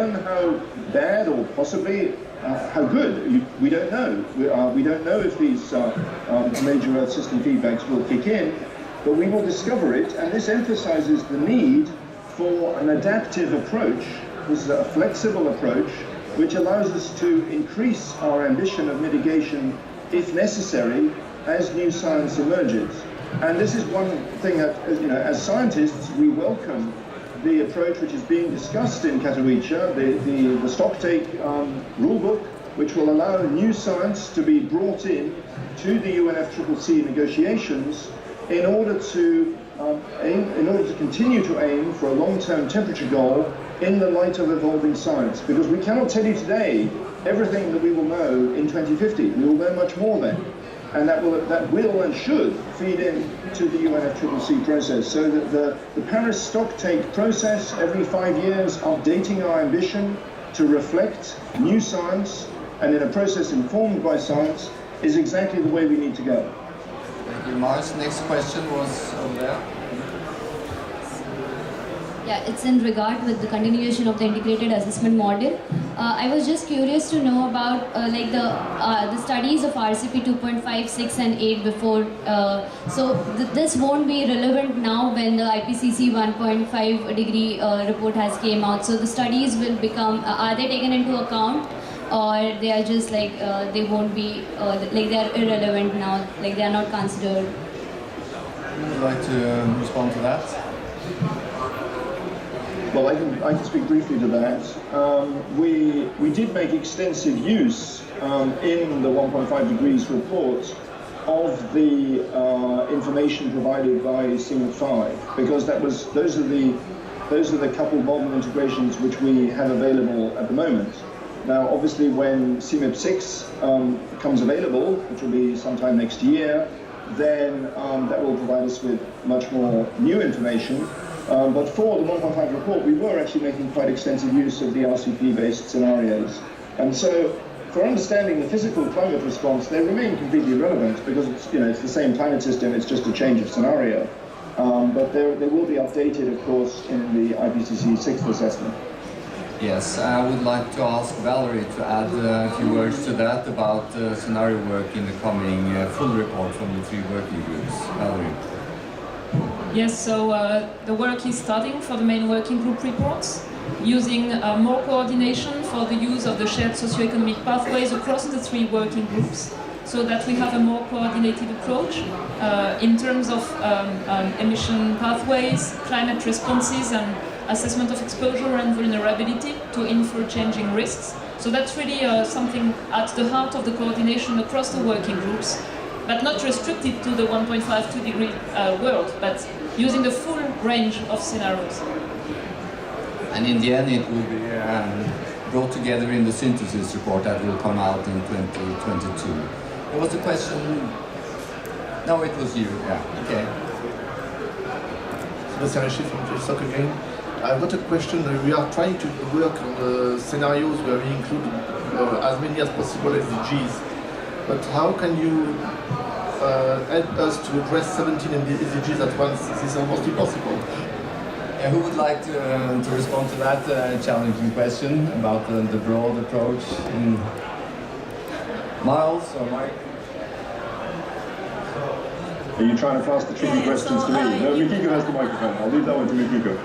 known how bad or possibly how good. We don't know. We don't know if these major Earth system feedbacks will kick in, but we will discover it, and this emphasizes the need for an adaptive approach. This is a flexible approach which allows us to increase our ambition of mitigation, if necessary, as new science emerges. And this is one thing that, as scientists, we welcome the approach which is being discussed in Katowice, the stocktake rulebook, which will allow new science to be brought in to the UNFCCC negotiations in order to continue to aim for a long-term temperature goal in the light of evolving science. Because we cannot tell you today everything that we will know in 2050. We will know much more then. And that will and should feed into the UNFCCC process. So that the Paris stocktake process, every 5 years, updating our ambition to reflect new science, and in a process informed by science, is exactly the way we need to go. Thank you, Mars. Next question was over there. Yeah, it's in regard with the continuation of the integrated assessment model. I was just curious to know about the studies of RCP 2.5, 6 and 8 before. This won't be relevant now when the IPCC 1.5 degree report has came out. So the studies will become, are they taken into account, or they are just like, they won't be, they are irrelevant now, like they are not considered? Would you like to respond to that? Well, I can speak briefly to that. We did make extensive use in the 1.5 degrees report of the information provided by COP25, because those are the coupled model integrations which we have available at the moment. Now, obviously, when CMIP 6 becomes available, which will be sometime next year, then that will provide us with much more new information. But for the 1.5 report, we were actually making quite extensive use of the RCP-based scenarios. And so, for understanding the physical climate response, they remain completely irrelevant because it's the same climate system, it's just a change of scenario. But they will be updated, of course, in the IPCC 6th assessment. Yes, I would like to ask Valerie to add a few words to that about scenario work in the coming full report from the 3 working groups. Valerie. Yes, so the work is starting for the main working group reports, using more coordination for the use of the shared socioeconomic pathways across the 3 working groups, so that we have a more coordinated approach in terms of emission pathways, climate responses, and assessment of exposure and vulnerability to infer changing risks. So that's really something at the heart of the coordination across the working groups, but not restricted to the 1.5 2 degree world, but using the full range of scenarios. And in the end, it will be brought together in the synthesis report that will come out in 2022. There was a question. No, it was you. Yeah. Okay. Sebastian Richer from FSOC again. I've got a question. We are trying to work on the scenarios where we include as many as possible SDGs. But how can you help us to address 17 SDGs at once? This is almost impossible. Yeah, who would like to respond to that challenging question about the broad approach? Miles or Mike? Are you trying to pass the tricky questions to me? No, Mikiko has the microphone. I'll leave that one to Mikiko.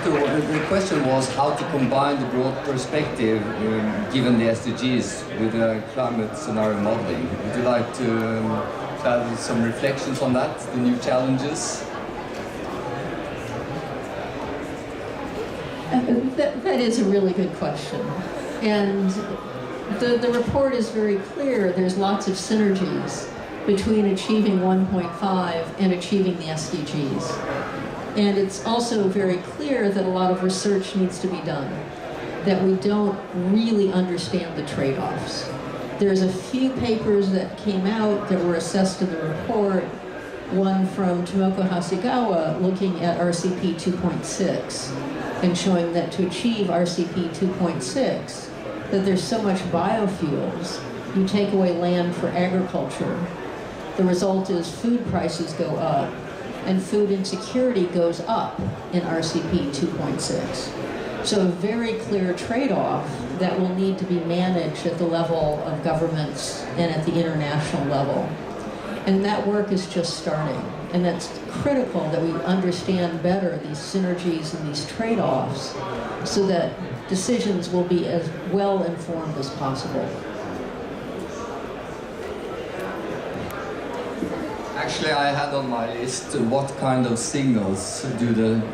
The question was how to combine the broad perspective given the SDGs with climate scenario modeling. Would you like to have some reflections on that, the new challenges? That is a really good question. And the report is very clear. There's lots of synergies between achieving 1.5 and achieving the SDGs. And it's also very clear that a lot of research needs to be done, that we don't really understand the trade-offs. There's a few papers that came out that were assessed in the report, one from Tomoko Hasegawa looking at RCP 2.6 and showing that to achieve RCP 2.6, that there's so much biofuels, you take away land for agriculture, the result is food prices go up and food insecurity goes up in RCP 2.6. So a very clear trade-off that will need to be managed at the level of governments and at the international level. And that work is just starting. And that's critical that we understand better these synergies and these trade-offs so that decisions will be as well informed as possible. Actually, I had on my list what kind of signals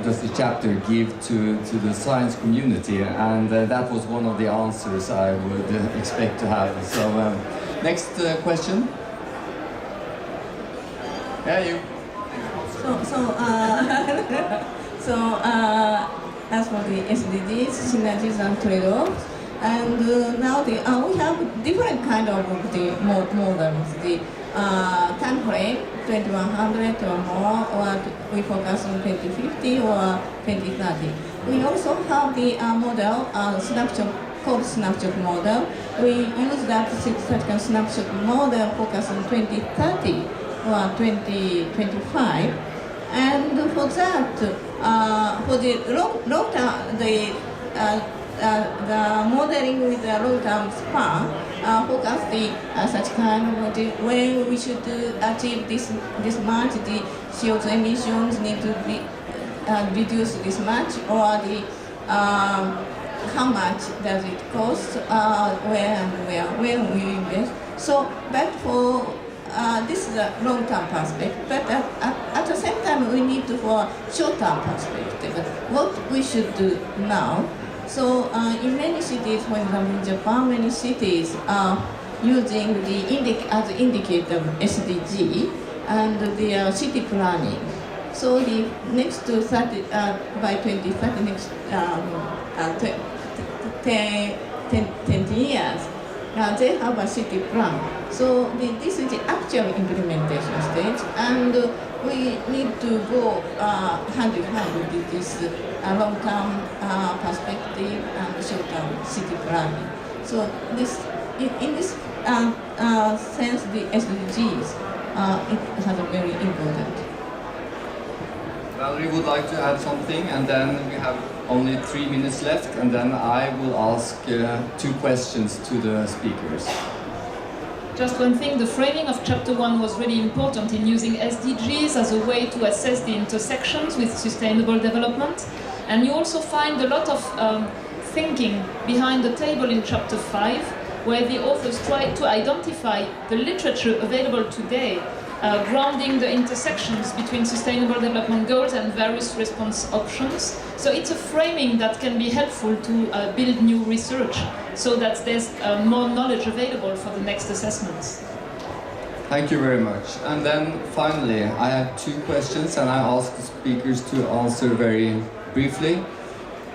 does the chapter give to the science community, and that was one of the answers I would expect to have. So, next question. Yeah, you. As for the SDGs, synergies and trade-offs, and now we have different kind of the models. The time frame 2100 or more, or we focus on 2050 or 2030. We also have the model snapshot called snapshot model. We use that statistical snapshot model focus on 2030 or 2025, and for that, for the long term, the modeling with the long-term span focus the such kind of the way we should achieve this much, the CO2 emissions need to be reduced this much, or the how much does it cost, where we invest. So, but for this is a long-term perspective, but at the same time we need to for short-term perspective. What we should do now. So in many cities, for example in Japan, many cities are using the as indicator SDG and their city planning. So the next to 30, by 2030, next 10 years, they have a city plan. So this is the actual implementation stage, and we need to go hand in hand with this long-term perspective and short-term city planning. So this, in this sense, the SDGs, it has a very important. Valerie would like to add something, and then we have only 3 minutes left, and then I will ask 2 questions to the speakers. Just one thing, the framing of Chapter 1 was really important in using SDGs as a way to assess the intersections with sustainable development. And you also find a lot of thinking behind the table in Chapter 5, where the authors try to identify the literature available today, grounding the intersections between sustainable development goals and various response options. So it's a framing that can be helpful to build new research, so that there's more knowledge available for the next assessments. Thank you very much. And then finally, I have 2 questions, and I ask the speakers to answer very briefly.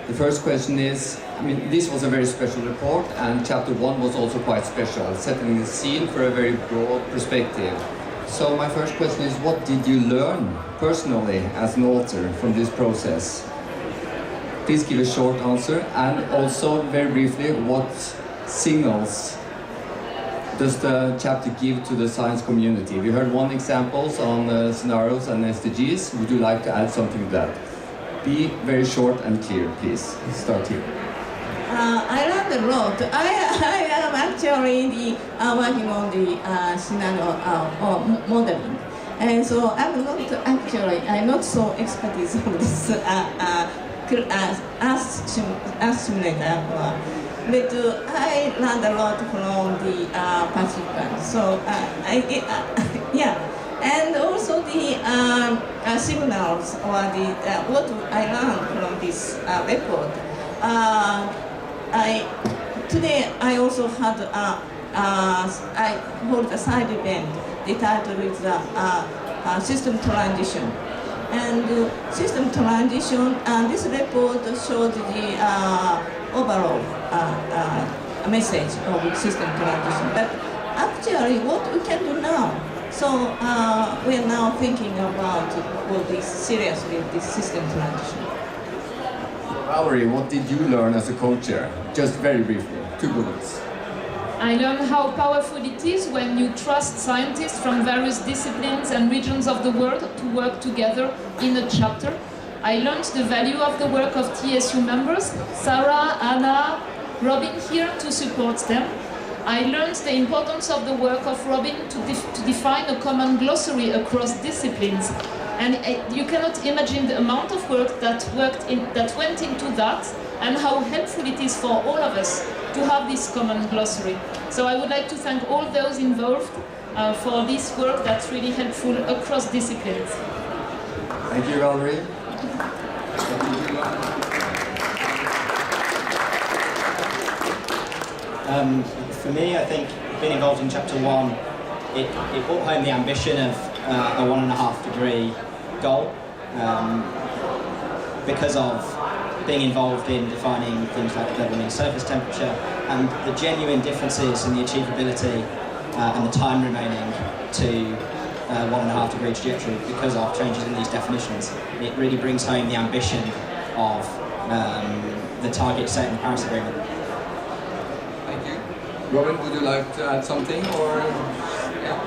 The first question is, I mean, this was a very special report, and Chapter 1 was also quite special, setting the scene for a very broad perspective. So my first question is, what did you learn personally as an author from this process? Please give a short answer, and also very briefly, what signals does the chapter give to the science community? We heard one example on scenarios and SDGs. Would you like to add something to that? Be very short and clear, please. Start here. I learned a lot. I am actually working on the scenario modeling, and so I'm not so expertise on this as simulator. But I learned a lot from the participants. So yeah. And also the signals, or the what I learned from this report. Today I also had I hold a side event. The title is System Transition. And System Transition, this report shows the overall message of system transition. But actually, what we can do now? So we are now thinking about this seriously, this system transition. Valerie, what did you learn as a co-chair? Just very briefly, 2 bullets. I learned how powerful it is when you trust scientists from various disciplines and regions of the world to work together in a chapter. I learned the value of the work of TSU members, Sarah, Anna, Robin here to support them. I learned the importance of the work of Robin to define a common glossary across disciplines. And you cannot imagine the amount of work that went into that, and how helpful it is for all of us to have this common glossary. So I would like to thank all those involved for this work that's really helpful across disciplines. Thank you, Valerie. For me, I think being involved in Chapter 1, it brought home the ambition of a 1.5 degree goal because of being involved in defining things like global mean surface temperature and the genuine differences in the achievability and the time remaining to 1.5 degree trajectory because of changes in these definitions. It really brings home the ambition of the target set in the Paris Agreement. Thank you. Robin, would you like to add something, or? Yeah.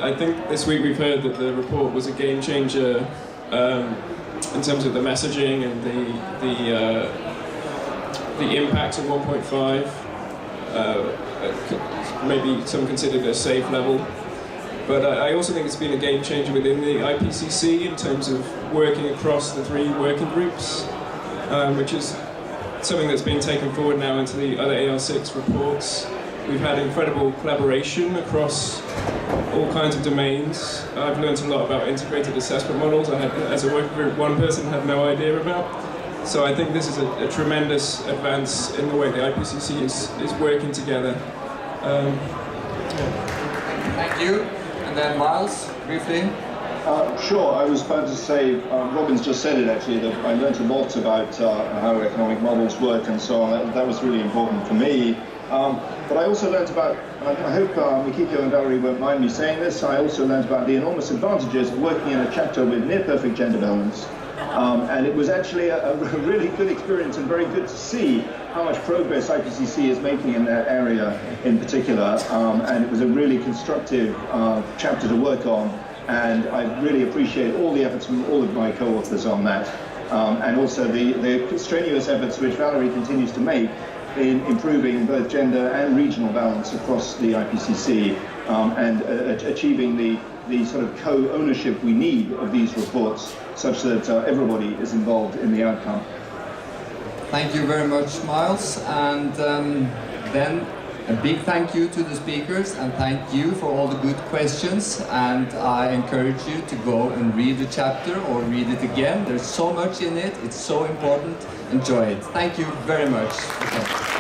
I think this week we've heard that the report was a game changer in terms of the messaging and the impact of 1.5. Maybe some consider it a safe level, but I also think it's been a game changer within the IPCC in terms of working across the 3 working groups, which is something that's been taken forward now into the other AR6 reports. We've had incredible collaboration across all kinds of domains. I've learned a lot about integrated assessment models. As a working group, one person had no idea about. So I think this is a tremendous advance in the way the IPCC is working together. Thank you. And then Miles, briefly. Sure, I was about to say, Robin's just said it actually, that I learned a lot about how economic models work and so on. That was really important for me. But I also learned about, I hope Mikiko and Valerie won't mind me saying this, I also learned about the enormous advantages of working in a chapter with near-perfect gender balance. And it was actually a really good experience and very good to see how much progress IPCC is making in that area in particular. And it was a really constructive chapter to work on. And I really appreciate all the efforts from all of my co-authors on that. And also the strenuous efforts which Valerie continues to make in improving both gender and regional balance across the IPCC and achieving the sort of co-ownership we need of these reports such that everybody is involved in the outcome. Thank you very much, Miles. And then a big thank you to the speakers, and thank you for all the good questions. And I encourage you to go and read the chapter or read it again. There's so much in it. It's so important. Enjoy it. Thank you very much. Okay.